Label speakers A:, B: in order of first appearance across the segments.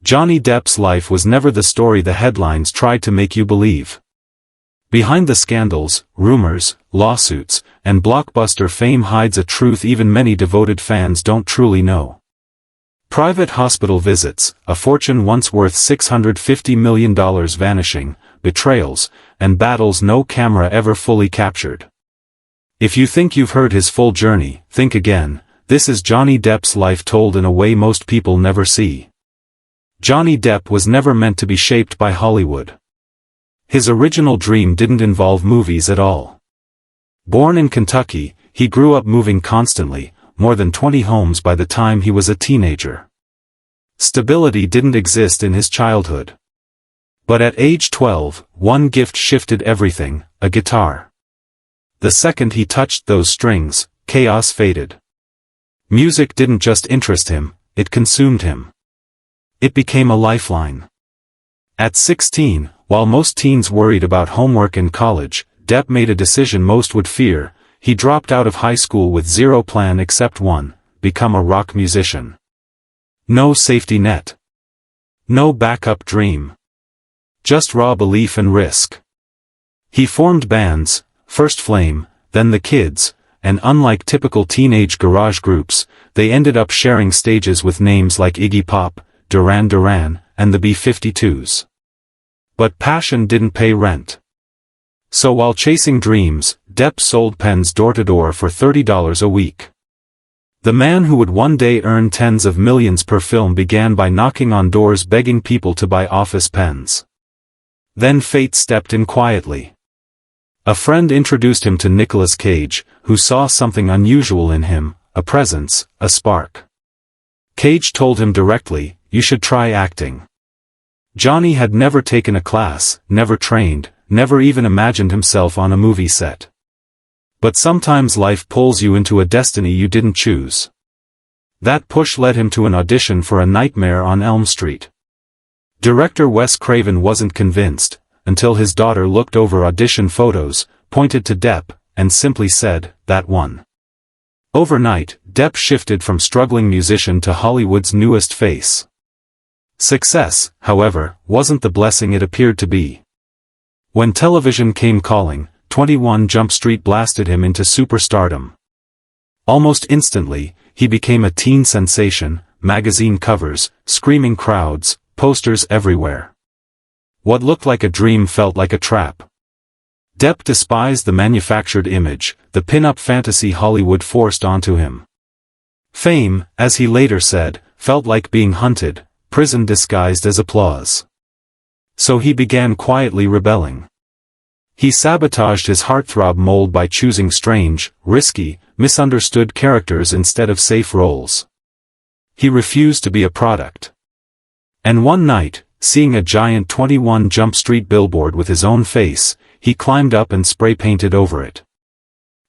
A: Johnny Depp's life was never the story the headlines tried to make you believe. Behind the scandals, rumors, lawsuits, and blockbuster fame hides a truth even many devoted fans don't truly know. Private hospital visits, a fortune once worth $650 million vanishing, betrayals, and battles no camera ever fully captured. If you think you've heard his full journey, think again. This is Johnny Depp's life told in a way most people never see. Johnny Depp was never meant to be shaped by Hollywood. His original dream didn't involve movies at all. Born in Kentucky, he grew up moving constantly, more than 20 homes by the time he was a teenager. Stability didn't exist in his childhood. But at age 12, one gift shifted everything, a guitar. The second he touched those strings, chaos faded. Music didn't just interest him, it consumed him. It became a lifeline. At 16, while most teens worried about homework in college, Depp made a decision most would fear. He dropped out of high school with zero plan except one: become a rock musician. No safety net. No backup dream. Just raw belief and risk. He formed bands, first Flame, then The Kids, and unlike typical teenage garage groups, they ended up sharing stages with names like Iggy Pop, Duran Duran, and the B-52s. But passion didn't pay rent. So while chasing dreams, Depp sold pens door-to-door for $30 a week. The man who would one day earn tens of millions per film began by knocking on doors begging people to buy office pens. Then fate stepped in quietly. A friend introduced him to Nicolas Cage, who saw something unusual in him, a presence, a spark. Cage told him directly, "You should try acting." Johnny had never taken a class, never trained, never even imagined himself on a movie set. But sometimes life pulls you into a destiny you didn't choose. That push led him to an audition for A Nightmare on Elm Street. Director Wes Craven wasn't convinced, until his daughter looked over audition photos, pointed to Depp, and simply said, "That one." Overnight, Depp shifted from struggling musician to Hollywood's newest face. Success, however, wasn't the blessing it appeared to be. When television came calling, 21 Jump Street blasted him into superstardom. Almost instantly, he became a teen sensation, magazine covers, screaming crowds, posters everywhere. What looked like a dream felt like a trap. Depp despised the manufactured image, the pin-up fantasy Hollywood forced onto him. Fame, as he later said, felt like being hunted, prison disguised as applause. So he began quietly rebelling. He sabotaged his heartthrob mold by choosing strange, risky, misunderstood characters instead of safe roles. He refused to be a product. And one night, seeing a giant 21 Jump Street billboard with his own face, he climbed up and spray-painted over it.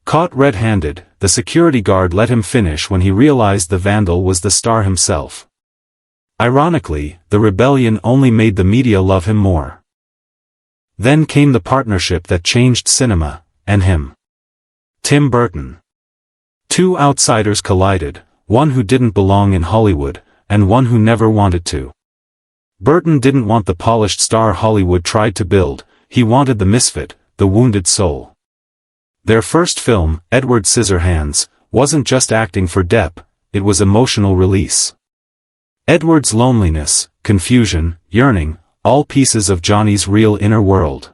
A: Caught red-handed, the security guard let him finish when he realized the vandal was the star himself. Ironically, the rebellion only made the media love him more. Then came the partnership that changed cinema, and him. Tim Burton. Two outsiders collided, one who didn't belong in Hollywood, and one who never wanted to. Burton didn't want the polished star Hollywood tried to build, he wanted the misfit, the wounded soul. Their first film, Edward Scissorhands, wasn't just acting for Depp, it was emotional release. Edward's loneliness, confusion, yearning, all pieces of Johnny's real inner world.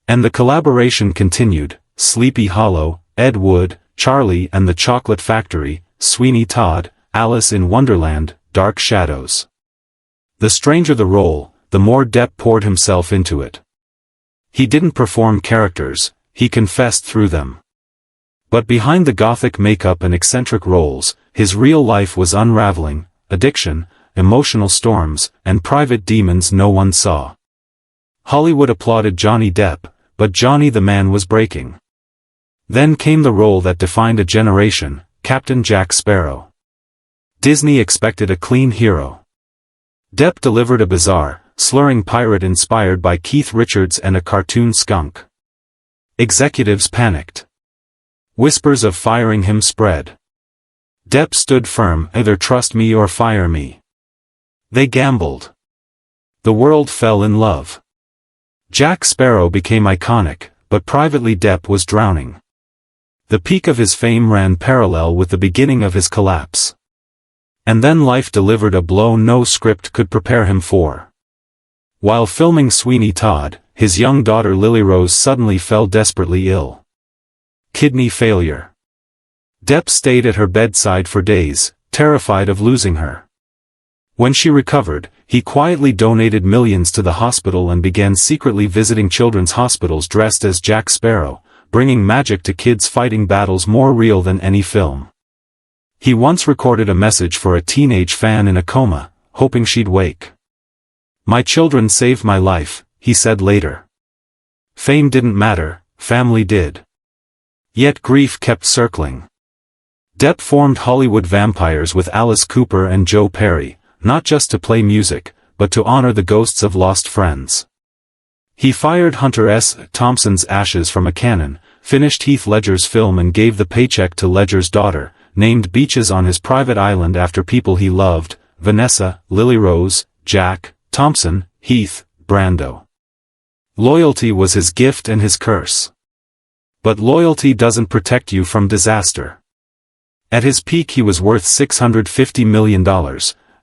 A: And the collaboration continued: Sleepy Hollow, Ed Wood, Charlie and the Chocolate Factory, Sweeney Todd, Alice in Wonderland, Dark Shadows. The stranger the role, the more Depp poured himself into it. He didn't perform characters, he confessed through them. But behind the gothic makeup and eccentric roles, his real life was unraveling: addiction, emotional storms, and private demons no one saw. Hollywood applauded Johnny Depp, but Johnny the man was breaking. Then came the role that defined a generation, Captain Jack Sparrow. Disney expected a clean hero. Depp delivered a bizarre, slurring pirate inspired by Keith Richards and a cartoon skunk. Executives panicked. Whispers of firing him spread. Depp stood firm: either trust me or fire me. They gambled. The world fell in love. Jack Sparrow became iconic, but privately Depp was drowning. The peak of his fame ran parallel with the beginning of his collapse. And then life delivered a blow no script could prepare him for. While filming Sweeney Todd, his young daughter Lily Rose suddenly fell desperately ill. Kidney failure. Depp stayed at her bedside for days, terrified of losing her. When she recovered, he quietly donated millions to the hospital and began secretly visiting children's hospitals dressed as Jack Sparrow, bringing magic to kids fighting battles more real than any film. He once recorded a message for a teenage fan in a coma, hoping she'd wake. "My children saved my life," he said later. Fame didn't matter, family did. Yet grief kept circling. Depp formed Hollywood Vampires with Alice Cooper and Joe Perry, not just to play music, but to honor the ghosts of lost friends. He fired Hunter S. Thompson's ashes from a cannon, finished Heath Ledger's film and gave the paycheck to Ledger's daughter, named beaches on his private island after people he loved: Vanessa, Lily Rose, Jack, Thompson, Heath, Brando. Loyalty was his gift and his curse. But loyalty doesn't protect you from disaster. At his peak he was worth $650 million,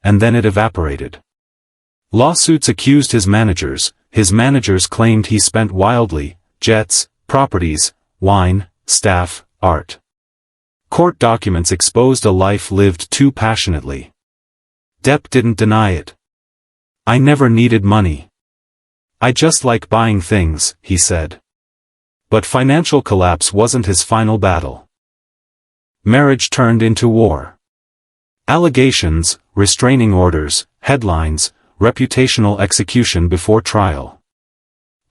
A: and then it evaporated. Lawsuits accused his managers claimed he spent wildly: jets, properties, wine, staff, art. Court documents exposed a life lived too passionately. Depp didn't deny it. "I never needed money. I just like buying things," he said. But financial collapse wasn't his final battle. Marriage turned into war. Allegations, restraining orders, headlines, reputational execution before trial.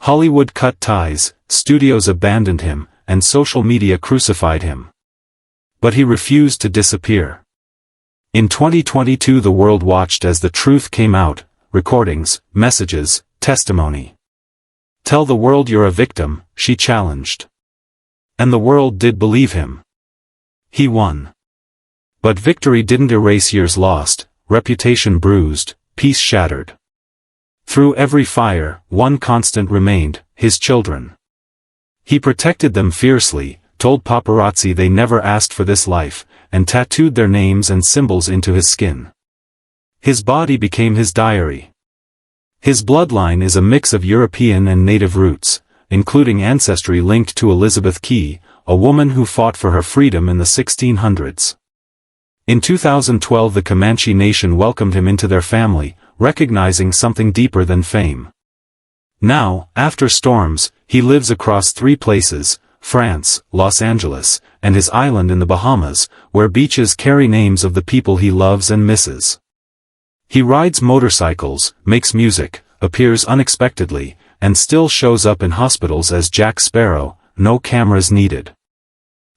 A: Hollywood cut ties, studios abandoned him, and social media crucified him. But he refused to disappear. In 2022 the world watched as the truth came out: recordings, messages, testimony. "Tell the world you're a victim," she challenged. And the world did believe him. He won. But victory didn't erase years lost, reputation bruised, peace shattered. Through every fire, one constant remained: his children. He protected them fiercely, told paparazzi they never asked for this life, and tattooed their names and symbols into his skin. His body became his diary. His bloodline is a mix of European and native roots, including ancestry linked to Elizabeth Key, a woman who fought for her freedom in the 1600s. In 2012 the Comanche Nation welcomed him into their family, recognizing something deeper than fame. Now, after storms, he lives across 3 places: France, Los Angeles, and his island in the Bahamas, where beaches carry names of the people he loves and misses. He rides motorcycles, makes music, appears unexpectedly, and still shows up in hospitals as Jack Sparrow, no cameras needed.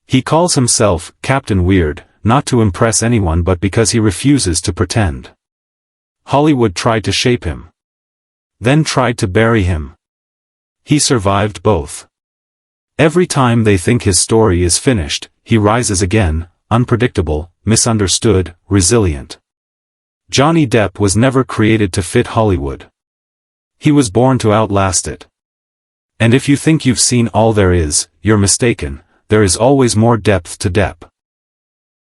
A: He calls himself Captain Weird, not to impress anyone but because he refuses to pretend. Hollywood tried to shape him. Then tried to bury him. He survived both. Every time they think his story is finished, he rises again, unpredictable, misunderstood, resilient. Johnny Depp was never created to fit Hollywood. He was born to outlast it. And if you think you've seen all there is, you're mistaken. There is always more depth to Depp.